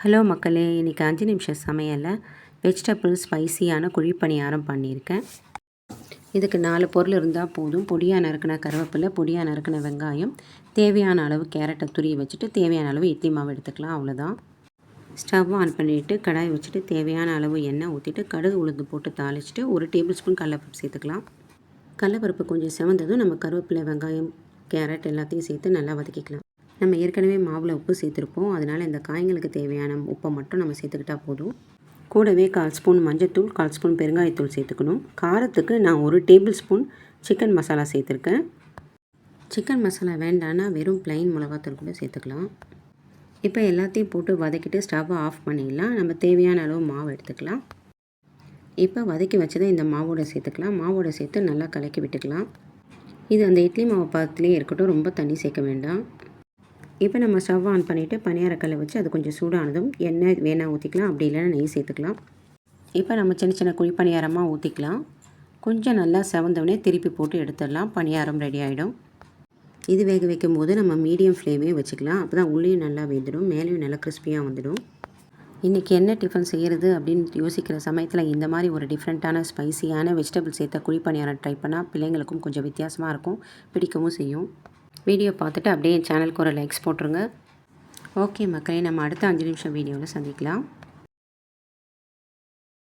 Hello மக்களே, இன்றைக்கி 5 நிமிஷம் சமையலில் வெஜிடபிள் ஸ்பைசியான குழிப்பணியாரம் பண்ணியிருக்கேன். இதுக்கு 4 பொருள் இருந்தால் போதும். பொடியாக நறுக்கின கருவேப்பிலை, பொடியாக நறுக்கின வெங்காயம், தேவையான அளவு கேரட்டை துருவி வச்சுட்டு தேவையான அளவு இட்லி மாவு எடுத்துக்கலாம். அவ்வளோதான். ஸ்டவ் ஆன் பண்ணிவிட்டு கடாய் வச்சுட்டு தேவையான அளவு எண்ணெய் ஊற்றிட்டு கடுகு உளுந்து போட்டு தாளிச்சிட்டு 1 டேபிள் ஸ்பூன் கடலைப்பருப்பு சேர்த்துக்கலாம். கடலைப்பருப்பு கொஞ்சம் செவந்ததும் நம்ம கருவேப்பிலை, வெங்காயம், கேரட் எல்லாத்தையும் சேர்த்து நல்லா வதக்கிக்கலாம். நம்ம ஏற்கனவே மாவில் உப்பு சேர்த்துருப்போம். அதனால் இந்த காய்களுக்கு தேவையான உப்பை மட்டும் நம்ம சேர்த்துக்கிட்டால் போதும். கூடவே 1/4 ஸ்பூன் மஞ்சத்தூள், 1/4 ஸ்பூன் பெருங்காயத்தூள் சேர்த்துக்கணும். காரத்துக்கு நான் 1 டேபிள் ஸ்பூன் சிக்கன் மசாலா சேர்த்துருக்கேன். சிக்கன் மசாலா வேண்டான்னா வெறும் ப்ளைன் மிளகாத்தூள் கூட சேர்த்துக்கலாம். இப்போ எல்லாத்தையும் போட்டு வதக்கிட்டு ஸ்டவ்வை ஆஃப் பண்ணிடலாம். நம்ம தேவையான அளவு மாவு எடுத்துக்கலாம். இப்போ வதக்கி வச்சதை இந்த மாவோடு சேர்த்துக்கலாம். மாவோடு சேர்த்து நல்லா கலக்கி விட்டுக்கலாம். இது அந்த இட்லி மாவு பதத்துலேயே இருக்கட்டும், ரொம்ப தண்ணி சேர்க்க வேண்டாம். இப்போ நம்ம ஸ்டவ் ஆன் பண்ணிவிட்டு பணியாரக்கல்லை வச்சு அது கொஞ்சம் சூடானதும் எண்ணெய் வேணால் ஊற்றிக்கலாம், அப்படி இல்லைன்னா நெய் சேர்த்துக்கலாம். இப்போ நம்ம சின்ன சின்ன குழி பணியாரமாக ஊற்றிக்கலாம். கொஞ்சம் நல்லா செவந்தவனே திருப்பி போட்டு எடுத்துடலாம். பணியாரம் ரெடி ஆகிடும். இது வேக வைக்கும் போது நம்ம மீடியம் ஃப்ளேமே வச்சுக்கலாம். அப்போ தான் உள்ளேயும் நல்லா வெந்துடும், மேலேயும் நல்லா கிறிஸ்பியாக வந்துடும். இன்றைக்கி என்ன டிஃபன் செய்கிறது அப்படின்னு யோசிக்கிற சமயத்தில் இந்த மாதிரி ஒரு டிஃப்ரெண்ட்டான ஸ்பைசியான வெஜிடபிள் சேர்த்த குழி பணியாரம் ட்ரை பண்ணால் பிள்ளைங்களுக்கும் கொஞ்சம் வித்தியாசமாக இருக்கும், பிடிக்கவும் செய்யும். வீடியோ பார்த்துட்டு அப்படியே என் சேனலுக்கு ஒரு லைக்ஸ் போட்டுருங்க. ஓகே மக்களே, நம்ம அடுத்த 5 நிமிஷம் வீடியோவில் சந்திக்கலாம்.